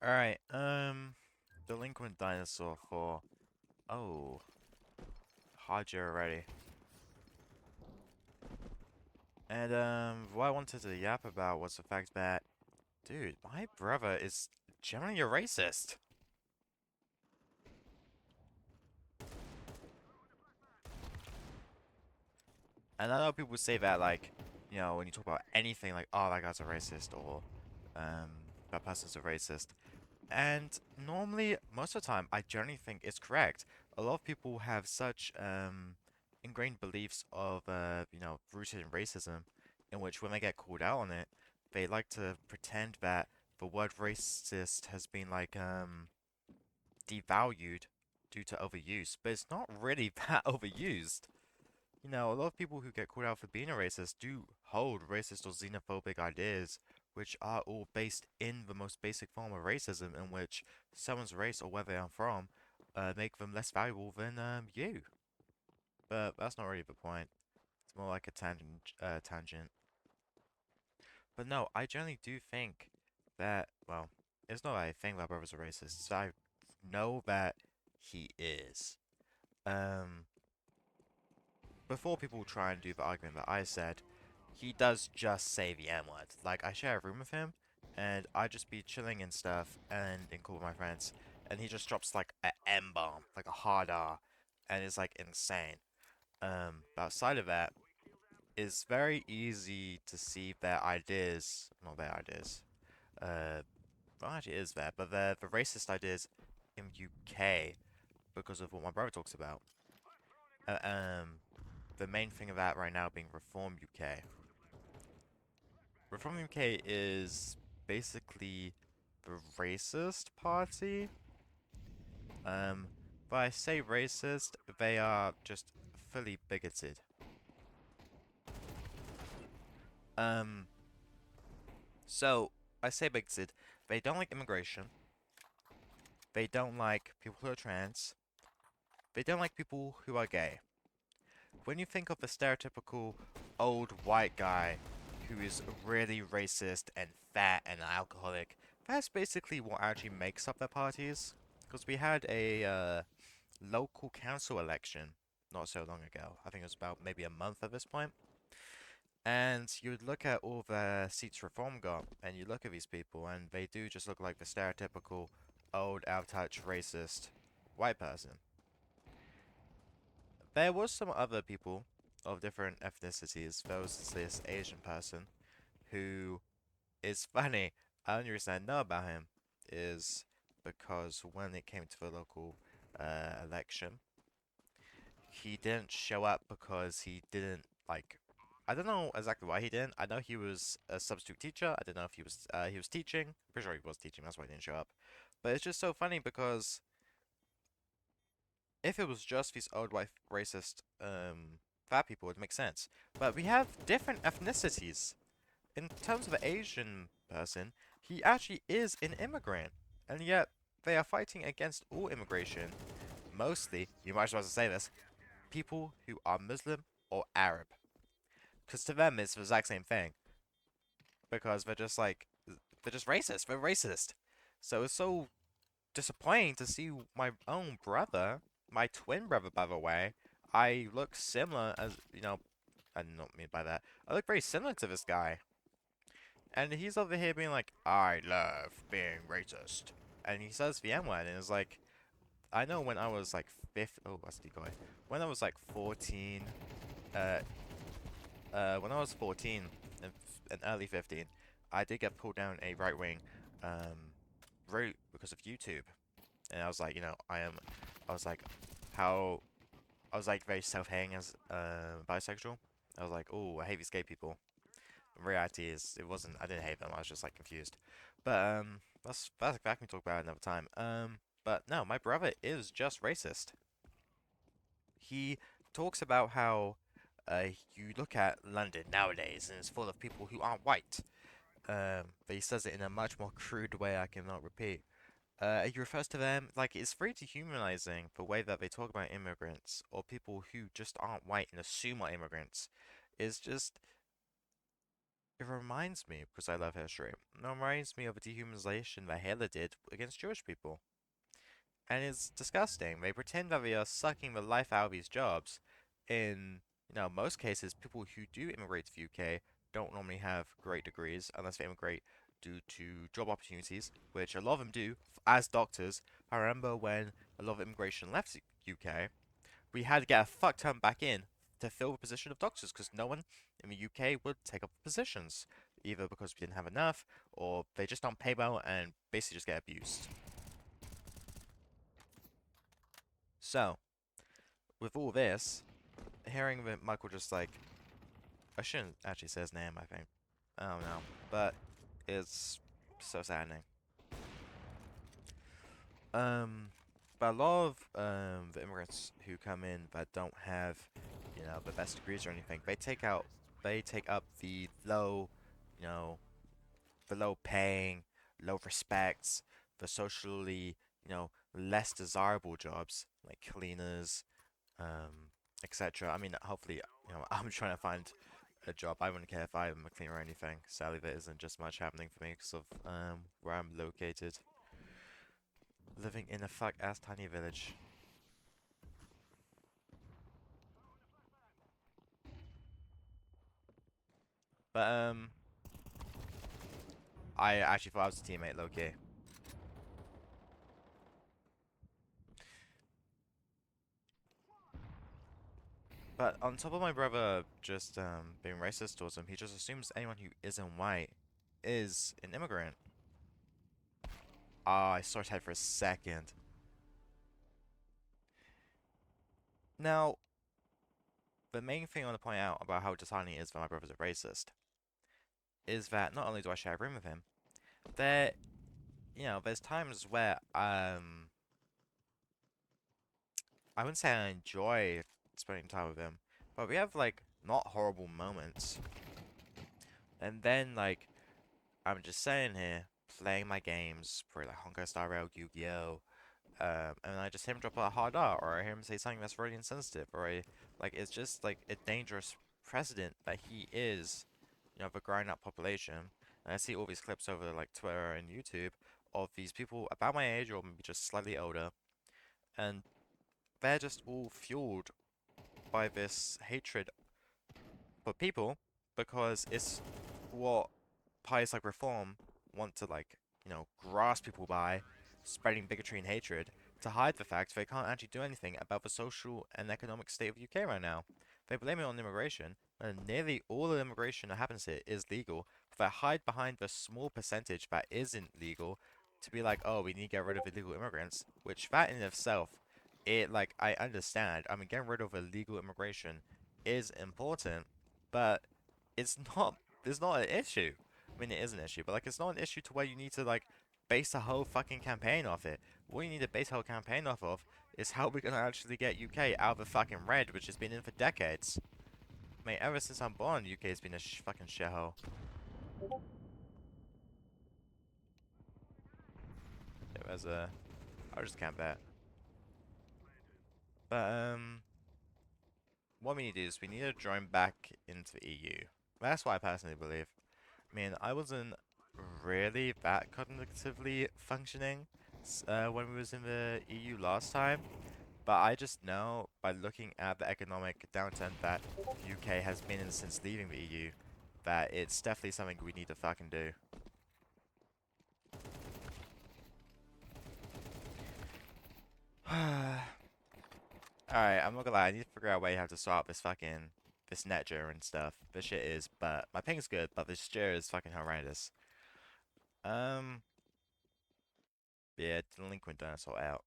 Alright, Delinquent Dinosaur for... Oh, Haja already. And, what I wanted to yap about was the fact that, dude, my brother is generally a racist. And I know people say that, like, when you talk about anything, like, oh, that guy's a racist, or, that person's a racist. And normally, most of the time, I generally think it's correct. A lot of people have such ingrained beliefs of rooted in racism, in which when they get called out on it, they like to pretend that the word racist has been like devalued due to overuse, but it's not really that overused. A lot of people who get called out for being a racist do hold racist or xenophobic ideas, which are all based in the most basic form of racism, in which someone's race or where they are from make them less valuable than you. But that's not really the point. It's more like a tangent. But no, I generally do think that, well, it's not that I think that brother's a racist, it's that I know that he is. Um, Before people try and do the argument that I said, he does just say the N word. Like, I share a room with him, and I just be chilling and stuff, and in cool with my friends, and he just drops like an M bomb, like a hard R, and it's like insane. But outside of that, it's very easy to see their ideas, not their ideas, well, actually it is there, but the racist ideas in UK because of what my brother talks about. Uh, um, the main thing of that right now being Reform UK. Reform UK is basically the racist party. Um, but I say racist, they are just fully bigoted. Um, so I say bigoted. They don't like immigration. They don't like people who are trans. They don't like people who are gay. When you think of the stereotypical old white guy who is really racist and fat and an alcoholic, that's basically what actually makes up their parties. Because we had a local council election not so long ago. I think it was about maybe a month at this point. And you would look at all the seats Reform got, and you look at these people, and they do just look like the stereotypical old, out-of-touch, racist white person. There was some other people of different ethnicities. There was this Asian person who is funny. The only reason I know about him is because when it came to the local election, he didn't show up because he didn't like. I don't know exactly why he didn't. I know he was a substitute teacher. I don't know if he was teaching. Pretty sure he was teaching. That's why he didn't show up. But it's just so funny because if it was just these old white racist fat people, it would make sense. But we have different ethnicities. In terms of an Asian person, he actually is an immigrant, and yet they are fighting against all immigration. Mostly, you might as well say this, people who are Muslim or Arab. Because to them, it's the exact same thing. Because they're just racist. They're racist. So it's so disappointing to see my own brother, my twin brother, by the way. I look similar as. I don't mean by that. I look very similar to this guy. And he's over here being like, I love being racist. And he says the N word, and it's like, I know when I was like oh, that's decoy. When I was like 14, uh, when I was 14 and early 15, I did get pulled down a right-wing route because of YouTube. And I was like, I was like, how, I was like very self-hating as bisexual. I was like, oh, I hate these gay people. The reality is, it wasn't, I didn't hate them, I was just like confused. But, that can talk about another time. But no, my brother is just racist. He talks about how you look at London nowadays and it's full of people who aren't white. But he says it in a much more crude way I cannot repeat. He refers to them like it's very dehumanizing the way that they talk about immigrants or people who just aren't white and assume are immigrants. Is just it reminds me, because I love history, it reminds me of the dehumanization that Hitler did against Jewish people. And it's disgusting. They pretend that they are sucking the life out of these jobs. In, most cases, people who do immigrate to the UK don't normally have great degrees unless they immigrate due to job opportunities, which a lot of them do. As doctors, I remember when a lot of immigration left the UK, we had to get a fuck ton back in to fill the position of doctors because no one in the UK would take up the positions, either because we didn't have enough or they just don't pay well and basically just get abused. So, with all this, hearing that Michael just like, I shouldn't actually say his name, I think. I don't know. But it's so saddening. Um, but a lot of the immigrants who come in that don't have, the best degrees or anything, they take up you know, the low paying, low respects, the socially, less desirable jobs like cleaners, etc. I mean, hopefully, I'm trying to find a job. I wouldn't care if I'm a cleaner or anything. Sadly, there isn't just much happening for me because of where I'm located. Living in a fuck-ass tiny village. But, I actually thought I was a teammate, low-key. But on top of my brother just, being racist towards him, he just assumes anyone who isn't white is an immigrant. Ah, I saw his head for a second. Now, the main thing I want to point out about how disheartening it is that my brother's a racist is that not only do I share a room with him, there, there's times where, I wouldn't say I enjoy spending time with him, but we have, like, not horrible moments. And then, like, I'm just sitting here, playing my games, for like Honkai Star Rail, Yu-Gi-Oh! And I just hear him drop a hard R, or I hear him say something that's really insensitive, like, it's just, like, a dangerous precedent that he is, the growing up population. And I see all these clips over, like, Twitter and YouTube of these people about my age, or maybe just slightly older, and they're just all fueled by this hatred for people because it's what parties like Reform want to, like, grasp people by, spreading bigotry and hatred to hide the fact they can't actually do anything about the social and economic state of the UK right now. They blame it on immigration, and nearly all the immigration that happens here is legal, but they hide behind the small percentage that isn't legal to be like, oh, we need to get rid of illegal immigrants, which that in itself, like, I understand. I mean, getting rid of illegal immigration is important, but it's not an issue. I mean, it is an issue, but, like, it's not an issue to where you need to, like, base a whole fucking campaign off it. What you need to base a whole campaign off of is how we're gonna actually get UK out of the fucking red, which has been in for decades. Mate, ever since I'm born, UK has been a fucking shithole. It was a, I just can't bet. But what we need to do is we need to join back into the EU. That's what I personally believe. I mean, I wasn't really that cognitively functioning when we was in the EU last time, but I just know by looking at the economic downturn that UK has been in since leaving the EU, that it's definitely something we need to fucking do. Alright, I'm not gonna lie, I need to figure out a way how to sort out this net jur and stuff. This shit is, but my ping's good, but this jur is fucking horrendous. Um, yeah, delinquent dinosaur out.